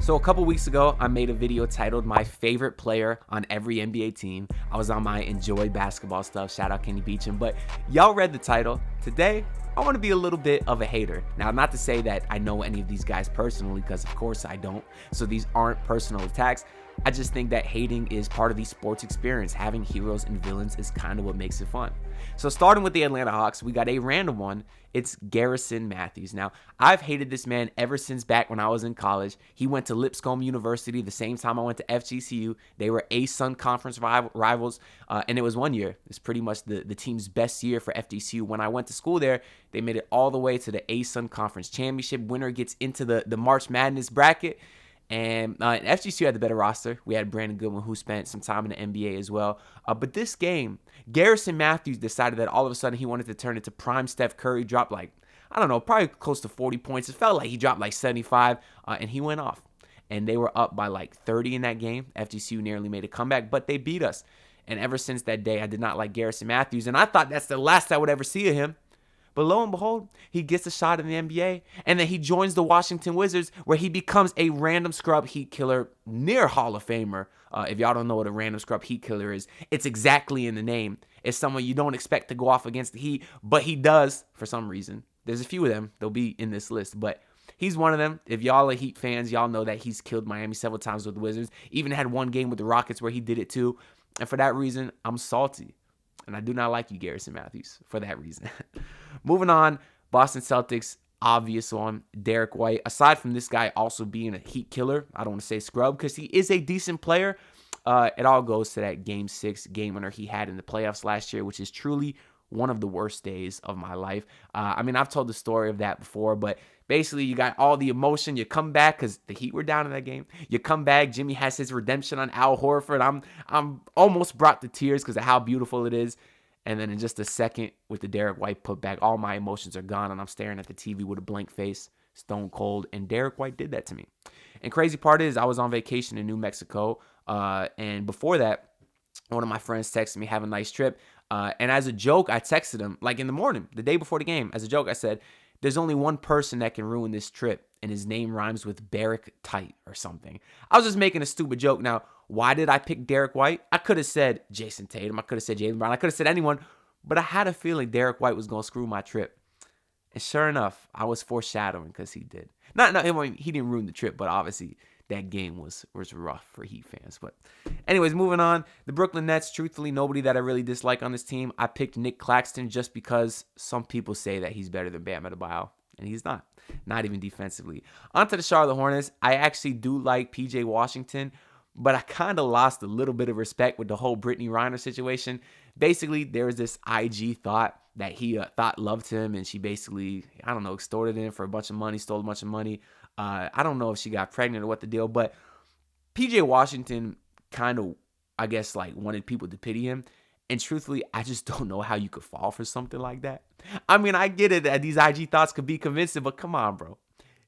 So a couple weeks ago, I made a video titled My Favorite Player on Every NBA Team. I was on my Enjoy Basketball stuff. Shout out Kenny Beecham. But y'all read the title. Today, I want to be a little bit of a hater. Now, not to say that I know any of these guys personally, because of course I don't. So these aren't personal attacks. I just think that hating is part of the sports experience. Having heroes and villains is kind of what makes it fun. So starting with the Atlanta Hawks, we got a random one. It's Garrison Matthews. Now, I've hated this man ever since back when I was in college. He went to Lipscomb University the same time I went to FGCU. They were ASUN conference rivals, and it was one year. It's pretty much the team's best year for FGCU. When I went to school there, they made it all the way to the ASUN conference championship. Winner gets into the March Madness bracket. And FGCU had the better roster. We had Brandon Goodwin, who spent some time in the NBA as well. But this game, Garrison Matthews decided that all of a sudden he wanted to turn into prime Steph Curry. Dropped probably close to 40 points. It felt like he dropped like 75, and he went off. And they were up by like 30 in that game. FGCU nearly made a comeback, but they beat us. And ever since that day, I did not like Garrison Matthews. And I thought that's the last I would ever see of him. But lo and behold, he gets a shot in the NBA, and then he joins the Washington Wizards, where he becomes a random scrub heat killer, near Hall of Famer. If y'all don't know what a random scrub heat killer is, it's exactly in the name. It's someone you don't expect to go off against the Heat, but he does for some reason. There's a few of them. They'll be in this list, but he's one of them. If y'all are Heat fans, y'all know that he's killed Miami several times with the Wizards. Even had one game with the Rockets where he did it too. And for that reason, I'm salty. And I do not like you, Garrison Matthews, for that reason. Moving on, Boston Celtics, obvious one, Derek White. Aside from this guy also being a Heat killer, I don't want to say scrub because he is a decent player. It all goes to that Game 6 game winner he had in the playoffs last year, which is truly one of the worst days of my life. I've told the story of that before, but basically you got all the emotion. You come back because the Heat were down in that game. You come back. Jimmy has his redemption on Al Horford. I'm almost brought to tears because of how beautiful it is. And then in just a second, with the Derek White putback, all my emotions are gone, and I'm staring at the TV with a blank face, stone cold. And Derek White did that to me. And crazy part is I was on vacation in New Mexico, and before that, one of my friends texted me, "Have a nice trip." And as a joke, I texted him, like in the morning, the day before the game. As a joke, I said, "There's only one person that can ruin this trip, and his name rhymes with Barrick Tight or something." I was just making a stupid joke. Now, why did I pick Derek White? I could have said Jason Tatum. I could have said Jaylen Brown. I could have said anyone, but I had a feeling Derek White was going to screw my trip. And sure enough, I was foreshadowing because he did. He didn't ruin the trip, but obviously that game was rough for Heat fans. But anyways, moving on. The Brooklyn Nets, truthfully, nobody that I really dislike on this team. I picked Nick Claxton just because some people say that he's better than Bam Adebayo, and he's not. Not even defensively. On to the Charlotte Hornets. I actually do like PJ Washington, but I kind of lost a little bit of respect with the whole Brittany Reiner situation. Basically, there was this IG thought that he thought loved him, and she basically, extorted him for a bunch of money, stole a bunch of money. I don't know if she got pregnant or what the deal, but PJ Washington kind of, wanted people to pity him. And truthfully, I just don't know how you could fall for something like that. I get it that these IG thoughts could be convincing, but come on, bro.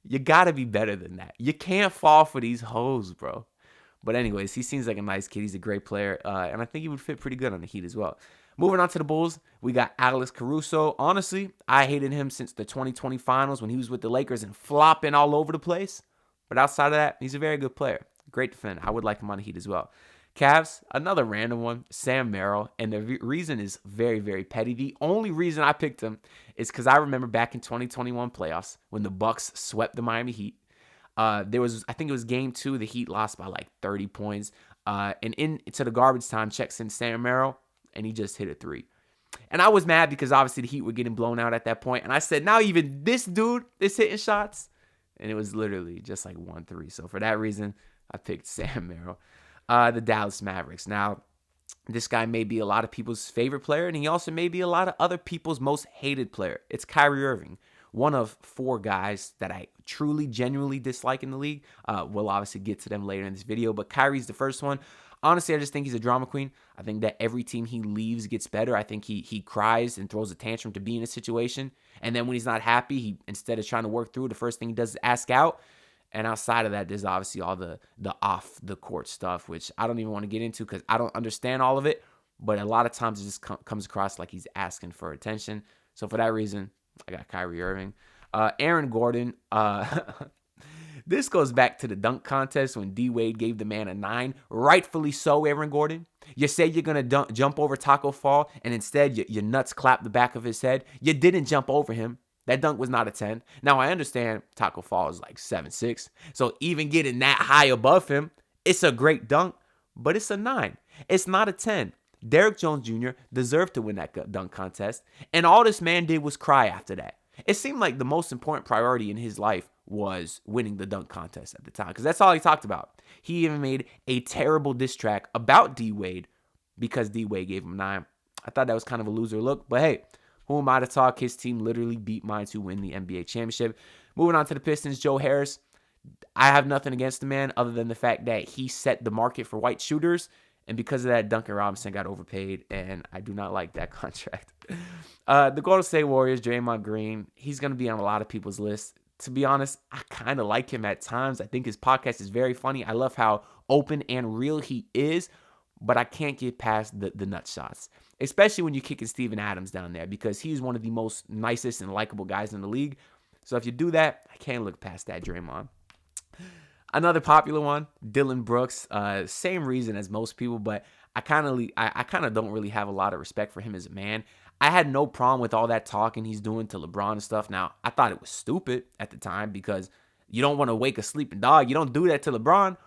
You got to be better than that. You can't fall for these hoes, bro. But anyways, he seems like a nice kid. He's a great player, and I think he would fit pretty good on the Heat as well. Moving on to the Bulls, we got Alex Caruso. Honestly, I hated him since the 2020 finals when he was with the Lakers and flopping all over the place. But outside of that, he's a very good player. Great defender. I would like him on the Heat as well. Cavs, another random one, Sam Merrill, and the reason is very, very petty. The only reason I picked him is because I remember back in 2021 playoffs when the Bucks swept the Miami Heat. I think it was game 2, the Heat lost by like 30 points. And into the garbage time checks in Sam Merrill, and he just hit a 3. And I was mad because obviously the Heat were getting blown out at that point. And I said, now even this dude is hitting shots. And it was literally just like 1-3. So for that reason, I picked Sam Merrill. The Dallas Mavericks. Now, this guy may be a lot of people's favorite player, and he also may be a lot of other people's most hated player. It's Kyrie Irving, one of 4 guys that I truly, genuinely dislike in the league. We'll obviously get to them later in this video, but Kyrie's the first one. Honestly, I just think he's a drama queen. I think that every team he leaves gets better. I think he cries and throws a tantrum to be in a situation, and then when he's not happy, he instead of trying to work through, the first thing he does is ask out. And outside of that, there's obviously all the off-the-court stuff, which I don't even want to get into because I don't understand all of it. But a lot of times it just comes across like he's asking for attention. So for that reason, I got Kyrie Irving. Aaron Gordon. This goes back to the dunk contest when D-Wade gave the man a 9. Rightfully so, Aaron Gordon. You say you're going to jump over Taco Fall, and instead your nuts clap the back of his head. You didn't jump over him. That dunk was not a 10. Now, I understand Taco Fall is like 7'6", so even getting that high above him, it's a great dunk, but it's a 9. It's not a 10. Derrick Jones Jr. deserved to win that dunk contest, and all this man did was cry after that. It seemed like the most important priority in his life was winning the dunk contest at the time, because that's all he talked about. He even made a terrible diss track about D-Wade because D-Wade gave him 9. I thought that was kind of a loser look, but hey, who am I to talk? His team literally beat mine to win the NBA championship. Moving on to the Pistons, Joe Harris. I have nothing against the man other than the fact that he set the market for white shooters, and because of that, Duncan Robinson got overpaid, and I do not like that contract. The Golden State Warriors, Draymond Green, he's going to be on a lot of people's lists. To be honest, I kind of like him at times. I think his podcast is very funny. I love how open and real he is, but I can't get past the nut shots, especially when you're kicking Steven Adams down there, because he's one of the most nicest and likable guys in the league. So if you do that, I can't look past that, Draymond. Another popular one, Dylan Brooks. Same reason as most people, but I kind of don't really have a lot of respect for him as a man. I had no problem with all that talking he's doing to LeBron and stuff. Now, I thought it was stupid at the time because you don't want to wake a sleeping dog. You don't do that to LeBron.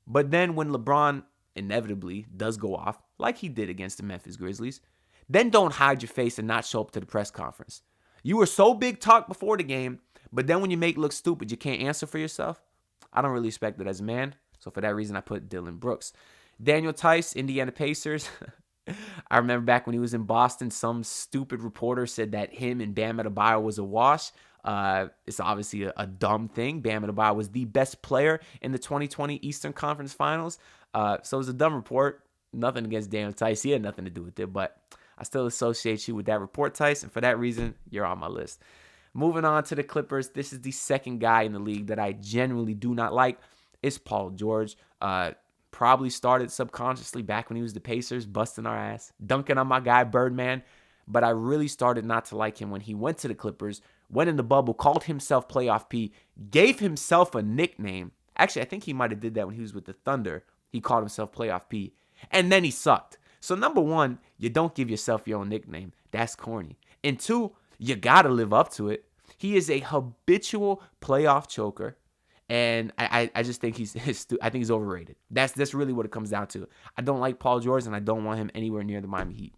But then when LeBron inevitably does go off, like he did against the Memphis Grizzlies, then don't hide your face and not show up to the press conference. You were so big talk before the game, but then when you make it look stupid, you can't answer for yourself. I don't really respect it as a man. So for that reason, I put Dylan Brooks. Daniel Tice, Indiana Pacers. I remember back when he was in Boston, some stupid reporter said that him and Bam Adebayo was a wash. It's obviously a dumb thing. Bam Adebayo was the best player in the 2020 Eastern Conference Finals. So it was a dumb report. Nothing against Daniel Tice. He had nothing to do with it, but I still associate you with that report, Tice, and for that reason, you're on my list. Moving on to the Clippers, this is the second guy in the league that I genuinely do not like. It's Paul George. Probably started subconsciously back when he was the Pacers, busting our ass, dunking on my guy Birdman. But I really started not to like him when he went to the Clippers, went in the bubble, called himself Playoff P, gave himself a nickname. Actually, I think he might have did that when he was with the Thunder. He called himself Playoff P, and then he sucked. So number one, you don't give yourself your own nickname. That's corny. And two, you got to live up to it. He is a habitual playoff choker, and I just think I think he's overrated. That's really what it comes down to. I don't like Paul George, and I don't want him anywhere near the Miami Heat.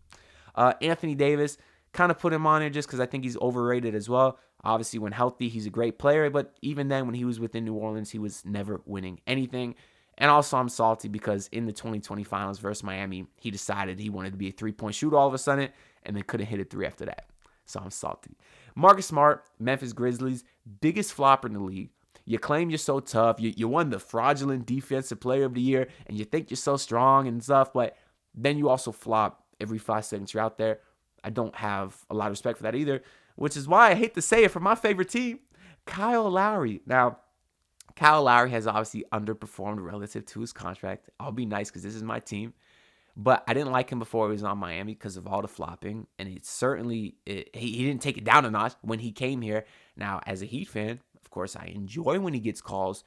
Anthony Davis, kind of put him on here just because I think he's overrated as well. Obviously, when healthy, he's a great player, but even then, when he was within New Orleans, he was never winning anything. And also, I'm salty because in the 2020 Finals versus Miami, he decided he wanted to be a three-point shooter all of a sudden, and then couldn't hit a three after that. So I'm salty. Marcus Smart, Memphis Grizzlies, biggest flopper in the league. You claim you're so tough. You won the fraudulent defensive player of the year, and you think you're so strong and stuff, but then you also flop every 5 seconds you're out there. I don't have a lot of respect for that either, which is why I hate to say it for my favorite team, Kyle Lowry. Now, Kyle Lowry has obviously underperformed relative to his contract. I'll be nice because this is my team. But I didn't like him before he was on Miami because of all the flopping. And he didn't take it down a notch when he came here. Now, as a Heat fan, of course, I enjoy when he gets calls,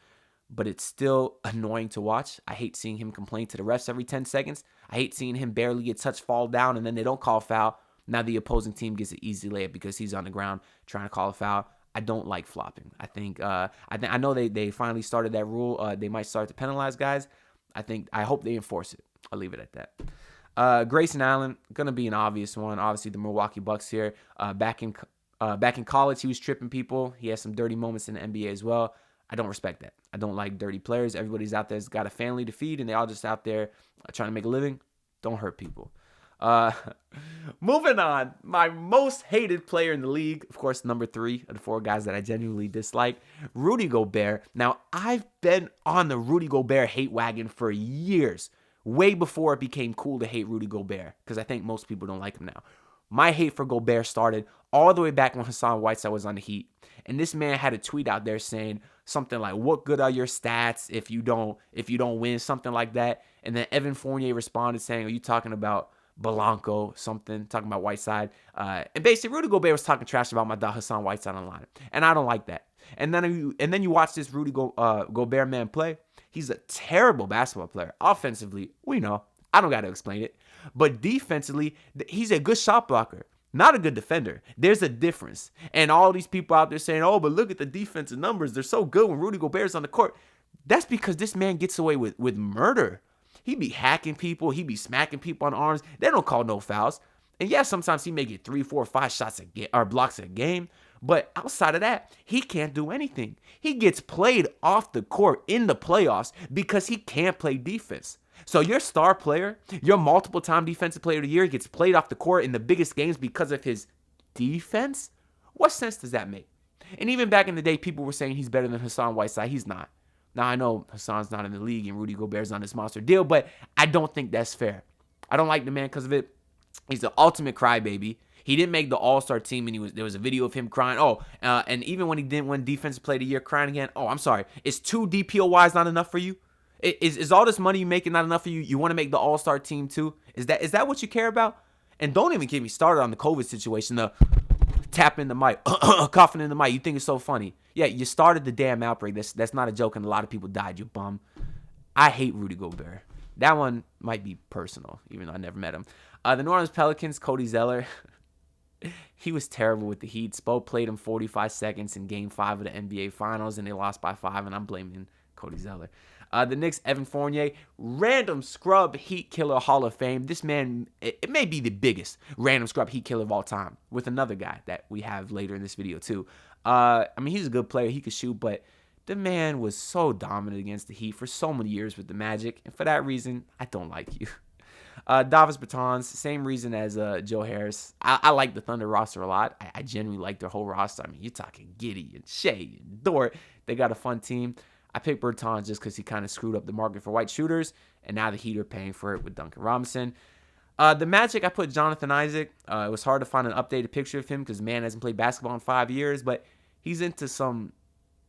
but it's still annoying to watch. I hate seeing him complain to the refs every 10 seconds. I hate seeing him barely get touched, fall down, and then they don't call foul. Now the opposing team gets an easy layup because he's on the ground trying to call a foul. I don't like flopping. I know they finally started that rule. They might start to penalize guys. I hope they enforce it. I'll leave it at that. Grayson Allen, gonna be an obvious one. Obviously, the Milwaukee Bucks here. Back in college, he was tripping people. He has some dirty moments in the NBA as well. I don't respect that. I don't like dirty players. Everybody's out there's got a family to feed, and they're all just out there trying to make a living. Don't hurt people. Moving on, my most hated player in the league, of course, number 3 of the 4 guys that I genuinely dislike, Rudy Gobert. Now, I've been on the Rudy Gobert hate wagon for years, way before it became cool to hate Rudy Gobert, because I think most people don't like him now. My hate for Gobert started all the way back when Hassan Whiteside was on the Heat, and this man had a tweet out there saying something like, "What good are your stats if you don't win?" Something like that. And then Evan Fournier responded saying, "Are you talking about Belanco?" Something, talking about Whiteside. And basically, Rudy Gobert was talking trash about my dog Hassan Whiteside online. And I don't like that. And then you watch this Gobert man play. He's a terrible basketball player. Offensively, we know. I don't got to explain it. But defensively, he's a good shot blocker. Not a good defender. There's a difference. And all these people out there saying, oh, but look at the defensive numbers. They're so good when Rudy Gobert's on the court. That's because this man gets away with murder. He be hacking people. He be smacking people on arms. They don't call no fouls. And yeah, sometimes he may get 3, 4, 5 shots or blocks a game. But outside of that, he can't do anything. He gets played off the court in the playoffs because he can't play defense. So your star player, your multiple-time defensive player of the year, gets played off the court in the biggest games because of his defense? What sense does that make? And even back in the day, people were saying he's better than Hassan Whiteside. He's not. Now, I know Hassan's not in the league and Rudy Gobert's on this monster deal, but I don't think that's fair. I don't like the man because of it. He's the ultimate crybaby. He didn't make the All-Star team, and there was a video of him crying. And even when he didn't win Defensive Player of the Year, crying again. Oh, I'm sorry. Is 2 DPOYs not enough for you? Is all this money you making not enough for you? You want to make the All-Star team too? Is that what you care about? And don't even get me started on the COVID situation. The tapping the mic, coughing in the mic. You think it's so funny? Yeah, you started the damn outbreak. That's not a joke, and a lot of people died. You bum. I hate Rudy Gobert. That one might be personal, even though I never met him. The New Orleans Pelicans, Cody Zeller. He was terrible with the Heat. Spo played him 45 seconds in Game 5 of the NBA Finals, and they lost by 5, and I'm blaming Cody Zeller. The Knicks, Evan Fournier, random scrub Heat killer Hall of Fame. This man, it may be the biggest random scrub Heat killer of all time, with another guy that we have later in this video too. He's a good player. He could shoot, but the man was so dominant against the Heat for so many years with the Magic, and for that reason, I don't like you. Davis Bertans, same reason as Joe Harris. I like the Thunder roster a lot. I genuinely like their whole roster. You're talking Giddey and Shea and Dort. They got a fun team. I picked Bertans just because he kind of screwed up the market for white shooters, and now the Heat are paying for it with Duncan Robinson. The Magic, I put Jonathan Isaac. It was hard to find an updated picture of him because the man hasn't played basketball in 5 years, but he's into some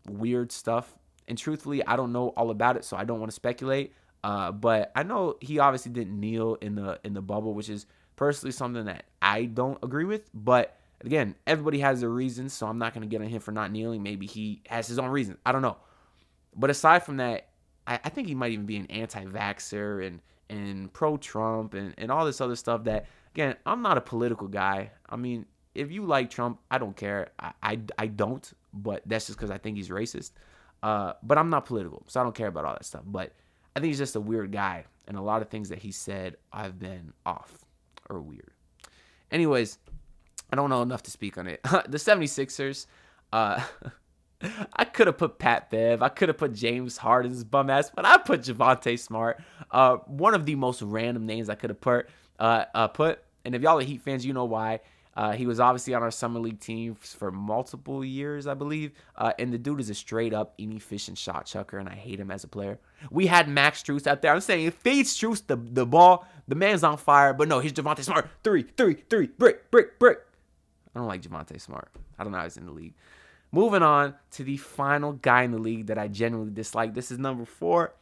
weird stuff. And truthfully, I don't know all about it, so I don't want to speculate. But I know he obviously didn't kneel in the bubble, which is personally something that I don't agree with. But again, everybody has their reasons, so I'm not going to get on him for not kneeling. Maybe he has his own reasons. I don't know. But aside from that, I think he might even be an anti-vaxxer and pro-Trump and all this other stuff that, again, I'm not a political guy. If you like Trump, I don't care. I don't, but that's just because I think he's racist. But I'm not political, so I don't care about all that stuff. But I think he's just a weird guy, and a lot of things that he said I've been off or weird. Anyways, I don't know enough to speak on it. The 76ers, I could have put Pat Bev. I could have put James Harden's bum ass, but I put Javonte Smart. One of the most random names I could have put. And if y'all are Heat fans, you know why. He was obviously on our summer league team for multiple years, I believe. And the dude is a straight up inefficient shot chucker, and I hate him as a player. We had Max Strus out there. I'm saying if feed Strus the ball, the man's on fire. But no, here's Javonte Smart. Three, brick. I don't like Javonte Smart. I don't know how he's in the league. Moving on to the final guy in the league that I genuinely dislike. This is number 4,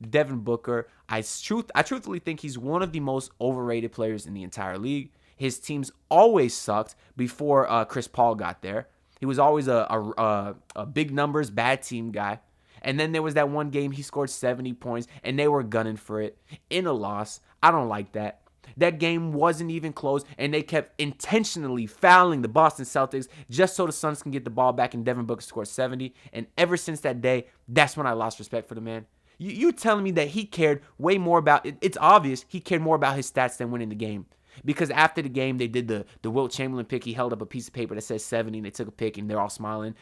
Devin Booker. I truthfully think he's one of the most overrated players in the entire league. His teams always sucked before Chris Paul got there. He was always a big numbers, bad team guy. And then there was that one game he scored 70 points, and they were gunning for it in a loss. I don't like that. That game wasn't even close, and they kept intentionally fouling the Boston Celtics just so the Suns can get the ball back, and Devin Booker scored 70. And ever since that day, that's when I lost respect for the man. You telling me that he cared way more about it? It's obvious he cared more about his stats than winning the game. Because after the game, they did the Wilt Chamberlain pick. He held up a piece of paper that says 70, and they took a pic, and they're all smiling.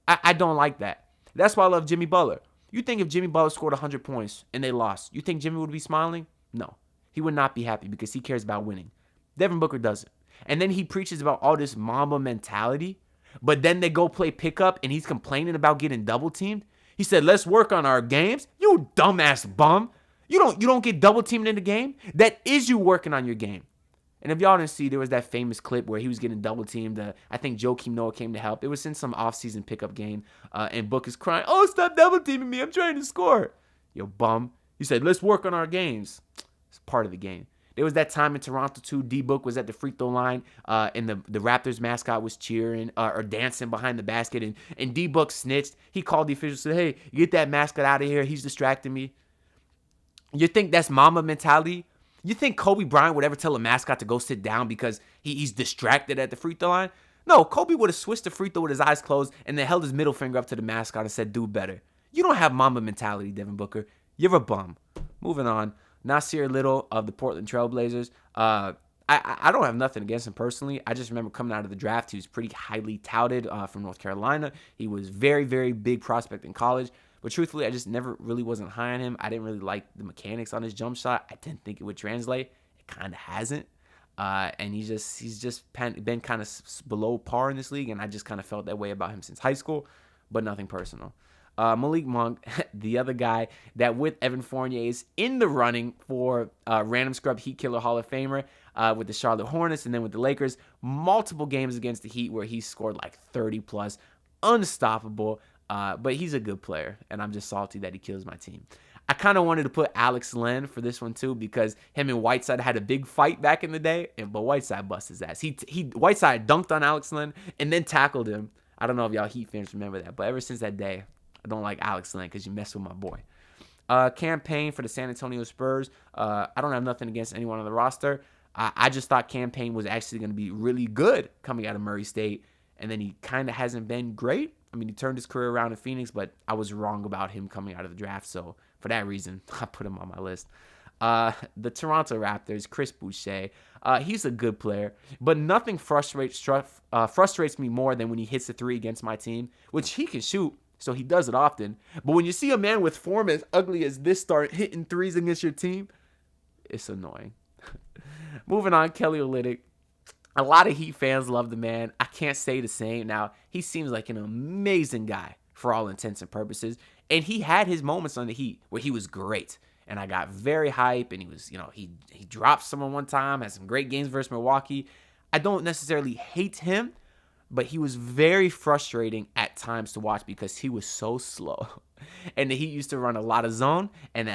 I don't like that. That's why I love Jimmy Butler. You think if Jimmy Butler scored 100 points and they lost, you think Jimmy would be smiling? No. He would not be happy because he cares about winning. Devin Booker doesn't. And then he preaches about all this Mamba mentality, but then they go play pickup and he's complaining about getting double teamed. He said, let's work on our games. You dumbass bum. You don't get double teamed in the game. That is you working on your game. And if y'all didn't see, there was that famous clip where he was getting double teamed. I think Joakim Noah came to help. It was in some offseason pickup game. And Book is crying, oh, stop double teaming me. I'm trying to score. Yo, bum. He said, let's work on our games. It's part of the game. There was that time in Toronto too. D-Book was at the free throw line, and the Raptors mascot was cheering or dancing behind the basket, and D-Book snitched. He called the officials, said, "Hey, get that mascot out of here. He's distracting me." You think that's Mamba mentality? You think Kobe Bryant would ever tell a mascot to go sit down because he's distracted at the free throw line? No, Kobe would have switched the free throw with his eyes closed and then held his middle finger up to the mascot and said, "Do better." You don't have Mamba mentality, Devin Booker. You're a bum. Moving on. Nasir Little of the Portland Trailblazers. I don't have nothing against him personally. I just remember coming out of the draft, he was pretty highly touted from North Carolina. He was very, very big prospect in college. But truthfully, I just never really wasn't high on him. I didn't really like the mechanics on his jump shot. I didn't think it would translate. It kind of hasn't. And he's just been kind of below par in this league, and I just kind of felt that way about him since high school, but nothing personal. Malik Monk, the other guy that with Evan Fournier is in the running for random scrub Heat Killer Hall of Famer with the Charlotte Hornets and then with the Lakers. Multiple games against the Heat where he scored like 30+, unstoppable. But he's a good player, and I'm just salty that he kills my team. I kind of wanted to put Alex Len for this one too because him and Whiteside had a big fight back in the day, but Whiteside bust his ass. Whiteside dunked on Alex Len and then tackled him. I don't know if y'all Heat fans remember that, but ever since that day, I don't like Alex Len because you mess with my boy. Campaign for the San Antonio Spurs. I don't have nothing against anyone on the roster. I just thought Campaign was actually going to be really good coming out of Murray State, and then he kind of hasn't been great. I mean, he turned his career around in Phoenix, but I was wrong about him coming out of the draft. So for that reason, I put him on my list. The Toronto Raptors, Chris Boucher. He's a good player, but nothing frustrates me more than when he hits a three against my team, which he can shoot, so he does it often. But when you see a man with form as ugly as this start hitting threes against your team, it's annoying. Moving on, Kelly Olynyk. A lot of Heat fans love the man. I can't say the same. Now, he seems like an amazing guy for all intents and purposes. And he had his moments on the Heat where he was great. And I got very hype. And he was, he dropped someone one time, had some great games versus Milwaukee. I don't necessarily hate him, but he was very frustrating at times to watch because he was so slow. And the Heat used to run a lot of zone. And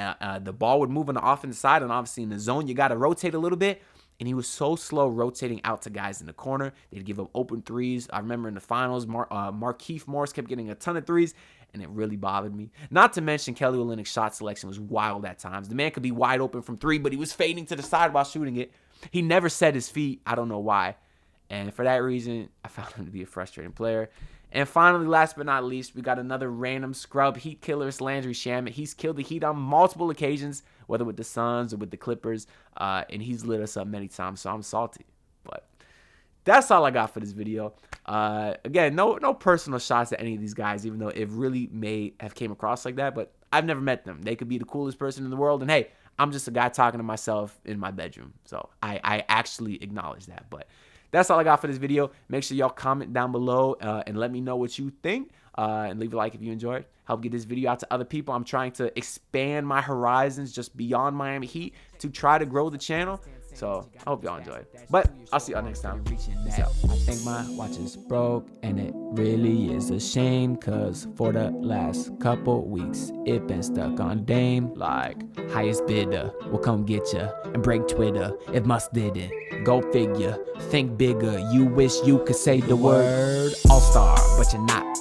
the ball would move on the offensive side. And obviously in the zone, you got to rotate a little bit. And he was so slow rotating out to guys in the corner. They'd give up open threes. I remember in the finals, Markieff Morris kept getting a ton of threes, and it really bothered me. Not to mention Kelly Olynyk's shot selection was wild at times. The man could be wide open from three, but he was fading to the side while shooting it. He never set his feet. I don't know why. And for that reason, I found him to be a frustrating player. And finally, last but not least, we got another random scrub Heat killer, Landry Shamet. He's killed the Heat on multiple occasions, whether with the Suns or with the Clippers, and he's lit us up many times, so I'm salty. But that's all I got for this video. Again, no personal shots at any of these guys, even though it really may have came across like that, but I've never met them. They could be the coolest person in the world, and hey, I'm just a guy talking to myself in my bedroom, so I actually acknowledge that. But that's all I got for this video. Make sure y'all comment down below and let me know what you think. And leave a like if you enjoyed. Help get this video out to other people. I'm trying to expand my horizons just beyond Miami Heat to try to grow the channel. So I hope y'all enjoyed. But I'll see y'all next time. Peace out. I think my watch is broke, and it really is a shame, cause for the last couple weeks it been stuck on Dame. Like, highest bidder will come get ya and break Twitter if must didn't. Go figure, think bigger. You wish you could say the word all-star, but you're not.